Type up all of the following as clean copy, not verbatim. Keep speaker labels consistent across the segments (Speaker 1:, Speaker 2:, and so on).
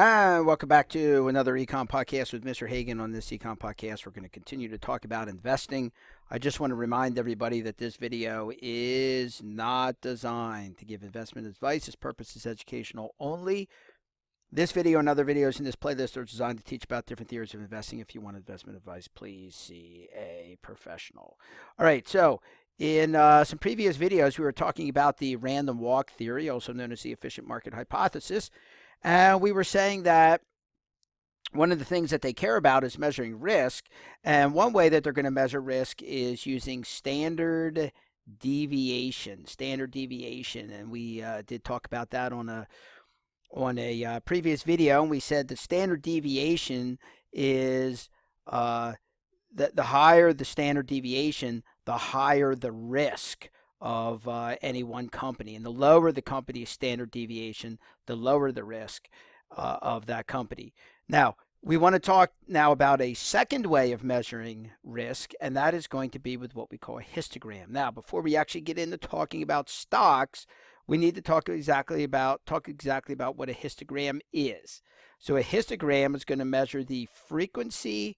Speaker 1: And welcome back to another Econ Podcast with Mr. Hagan. On this Econ Podcast, we're going to continue to talk about investing. I just want to remind everybody that this video is not designed to give investment advice. Its purpose is educational only. This video and other videos in this playlist are designed to teach about different theories of investing. If you want investment advice, please see a professional. All right, so in some previous videos, we were talking about the random walk theory, also known as the efficient market hypothesis. And we were saying that one of the things that they care about is measuring risk. And one way that they're going to measure risk is using standard deviation. And we did talk about that on a previous video. And we said the standard deviation is the higher the standard deviation, the higher the risk of any one company. And the lower the company's standard deviation, the lower the risk of that company. Now, we want to talk now about a second way of measuring risk, and that is going to be with what we call a histogram. Now, before we actually get into talking about stocks, we need to talk exactly about what a histogram is. So a histogram is going to measure the frequency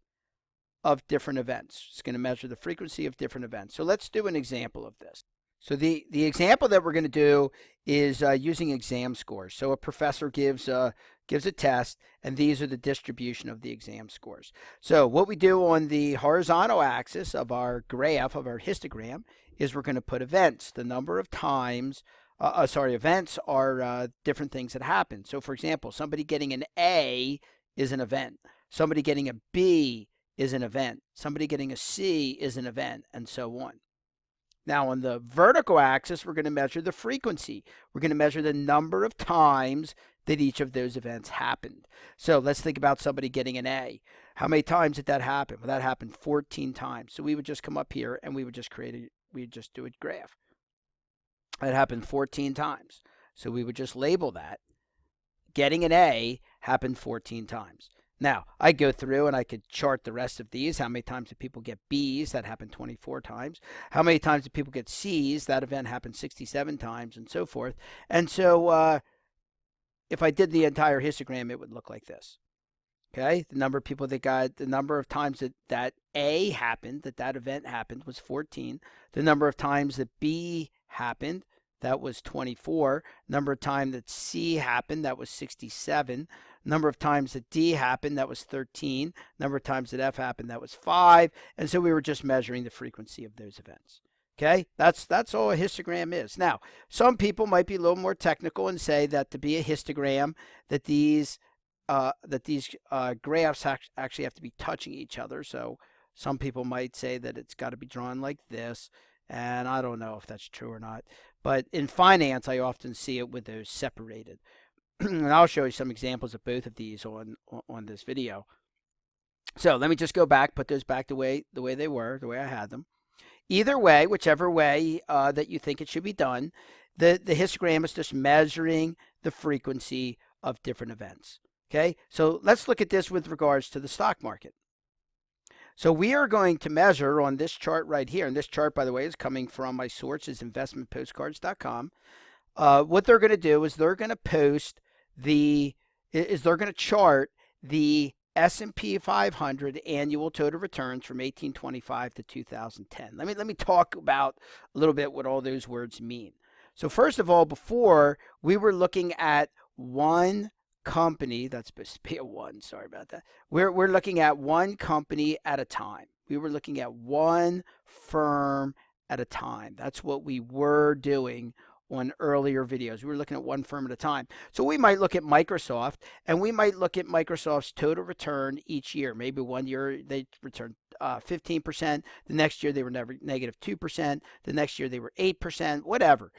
Speaker 1: of different events. It's going to measure the frequency of different events. So let's do an example of this. So the example that we're going to do is using exam scores. So a professor gives a test, and these are the distribution of the exam scores. So what we do on the horizontal axis of our graph, of our histogram, is we're going to put events. The number of times, events are different things that happen. So for example, somebody getting an A is an event. Somebody getting a B is an event. Somebody getting a C is an event, and so on. Now, on the vertical axis, we're going to measure the frequency. We're going to measure the number of times that each of those events happened. So let's think about somebody getting an A. How many times did that happen? Well, that happened 14 times. So we would just come up here and we would just do a graph. That happened 14 times. So we would just label that. Getting an A happened 14 times. Now, I go through and I could chart the rest of these. How many times did people get Bs? That happened 24 times. How many times did people get Cs? That event happened 67 times, and so forth. And so if I did the entire histogram, it would look like this. Okay, the number of people that got, the number of times that A happened, that event happened, was 14. The number of times that B happened, that was 24. Number of times that C happened, that was 67. Number of times that D happened, that was 13. Number of times that F happened, that was 5. And so we were just measuring the frequency of those events. Okay, that's all a histogram is. Now, some people might be a little more technical and say that to be a histogram, that these graphs actually have to be touching each other. So some people might say that it's got to be drawn like this. And I don't know if that's true or not. But in finance, I often see it with those separated. And I'll show you some examples of both of these on this video. So let me just go back, put those back the way they were, the way I had them. Either way, whichever way that you think it should be done, the histogram is just measuring the frequency of different events. Okay, so let's look at this with regards to the stock market. So we are going to measure on this chart right here, and this chart, by the way, is coming from my source, is investmentpostcards.com. What they're going to do is they're going to chart the S&P 500 annual total returns from 1825 to 2010. Let me talk about a little bit what all those words mean. So first of all, before we were looking at one company, that's supposed to be a one, sorry about that. We're looking at one company at a time. We were looking at one firm at a time. That's what we were doing on earlier videos. We were looking at one firm at a time. So we might look at Microsoft, and we might look at Microsoft's total return each year. Maybe one year they returned 15%. The next year they were negative 2%. The next year they were 8%, whatever.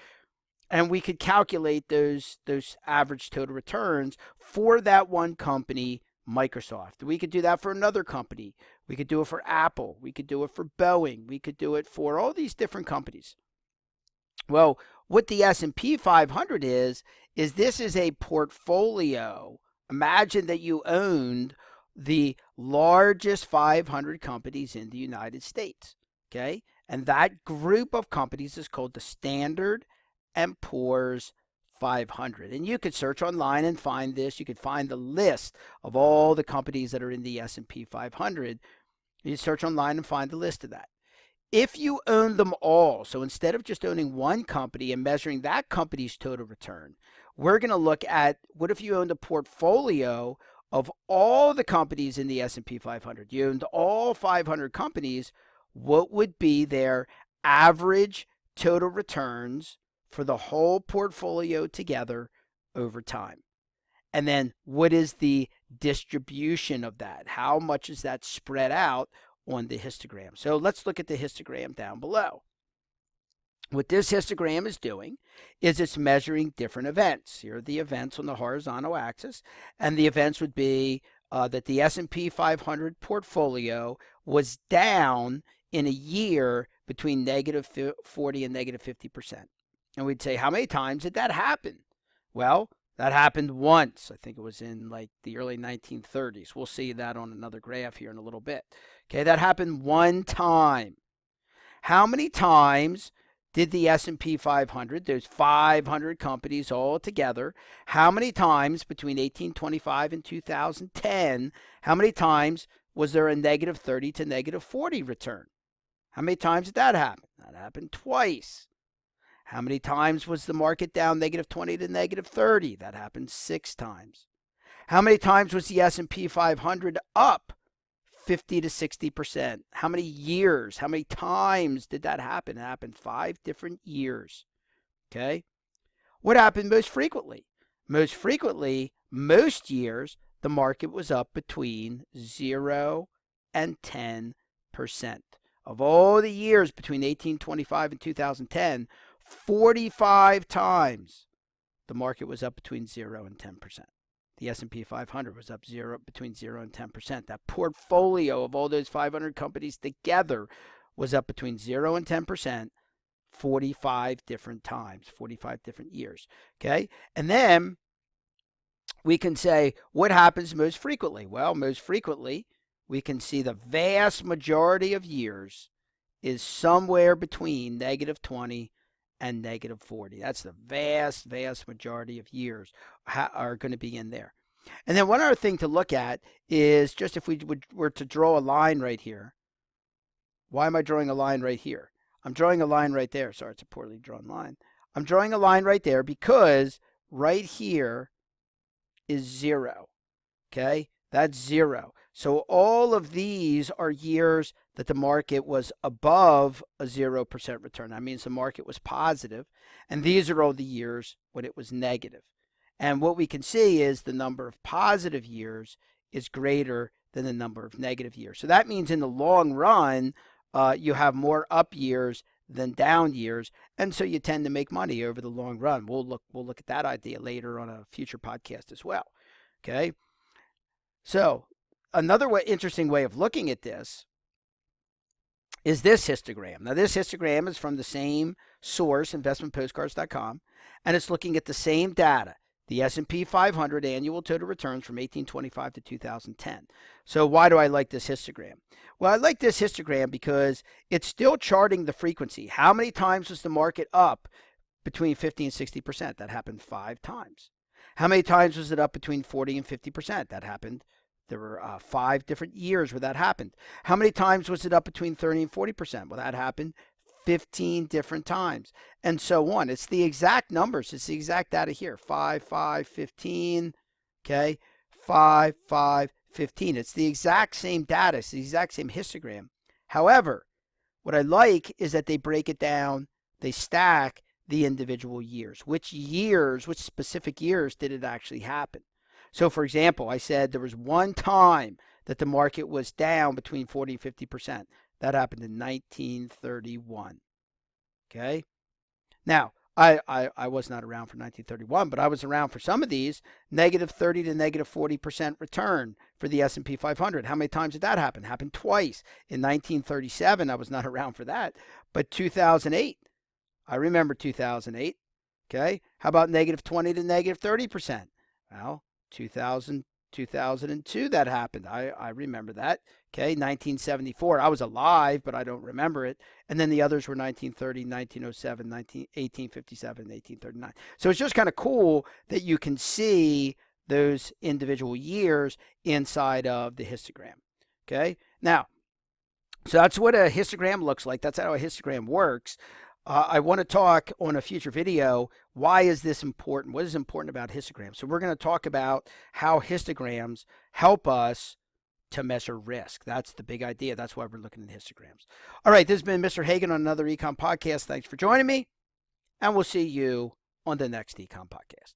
Speaker 1: And we could calculate those average total returns for that one company, Microsoft. We could do that for another company. We could do it for Apple. We could do it for Boeing. We could do it for all these different companies. Well, what the S&P 500 is this is a portfolio. Imagine that you owned the largest 500 companies in the United States. Okay? And that group of companies is called the Standard and Poor's 500. And you could search online and find this. You could find the list of all the companies that are in the S&P 500. You search online and find the list of that. If you own them all, so instead of just owning one company and measuring that company's total return, we're going to look at what if you owned a portfolio of all the companies in the S&P 500. You owned all 500 companies. What would be their average total returns for the whole portfolio together over time? And then what is the distribution of that? How much is that spread out on the histogram? So let's look at the histogram down below. What this histogram is doing is it's measuring different events. Here are the events on the horizontal axis, and the events would be that the S&P 500 portfolio was down in a year between negative 40 and negative 50%. And we'd say, how many times did that happen? Well, that happened once. I think it was in like the early 1930s. We'll see that on another graph here in a little bit. Okay, that happened one time. How many times did the S&P 500, those 500 companies all together, how many times between 1825 and 2010, how many times was there a negative 30 to negative 40 return? How many times did that happen? That happened twice. How many times was the market down negative 20 to negative 30? That happened 6 times. How many times was the S&P 500 up 50 to 60%? How many years? How many times did that happen? It happened 5 different years. Okay? What happened most frequently? Most frequently, most years, the market was up between 0 and 10%. Of all the years between 1825 and 2010, 45 times the market was up between 0 and 10%. The S&P 500 was up between 0 and 10%. That portfolio of all those 500 companies together was up between 0 and 10%, 45 different times, 45 different years. Okay? And then we can say, what happens most frequently? Well, most frequently, we can see the vast majority of years is somewhere between negative 20 and negative 40. That's the vast, vast majority of years are going to be in there. And then one other thing to look at is just if we were to draw a line right here. Why am I drawing a line right here? I'm drawing a line right there. Sorry, it's a poorly drawn line. I'm drawing a line right there because right here is 0. Okay? That's 0. So all of these are years that the market was above a 0% return. That means the market was positive. And these are all the years when it was negative. And what we can see is the number of positive years is greater than the number of negative years. So that means in the long run, you have more up years than down years. And so you tend to make money over the long run. We'll look at that idea later on a future podcast as well. Okay. So another interesting way of looking at this is this histogram. Now, this histogram is from the same source, investmentpostcards.com, and it's looking at the same data, the S&P 500 annual total returns from 1825 to 2010. So why do I like this histogram? Well, I like this histogram because it's still charting the frequency. How many times was the market up between 50 and 60%? That happened 5 times. How many times was it up between 40 and 50%? That happened. There were 5 different years where that happened. How many times was it up between 30 and 40%? Well, that happened 15 different times, and so on. It's the exact numbers. It's the exact data here. 5, 5, 15. Okay, 5, 5, 15. It's the exact same data. It's the exact same histogram. However, what I like is that they break it down. They stack the individual years. Which specific years did it actually happen? So, for example, I said there was one time that the market was down between 40 and 50%. That happened in 1931. Okay? Now, I was not around for 1931, but I was around for some of these. Negative 30 to negative 40% return for the S&P 500. How many times did that happen? Happened twice. In 1937, I was not around for that. But 2008, I remember 2008. Okay? How about negative 20 to negative 30%? Well, 2000 2002 that happened. I remember that. Okay, 1974. I was alive, but I don't remember it. And then the others were 1930, 1907, 1857, 1839. So it's just kind of cool that you can see those individual years inside of the histogram. Okay, now, so that's what a histogram looks like. That's how a histogram works. I want to talk on a future video, why is this important? What is important about histograms? So we're going to talk about how histograms help us to measure risk. That's the big idea. That's why we're looking at histograms. All right, this has been Mr. Hagan on another Econ Podcast. Thanks for joining me, and we'll see you on the next Econ Podcast.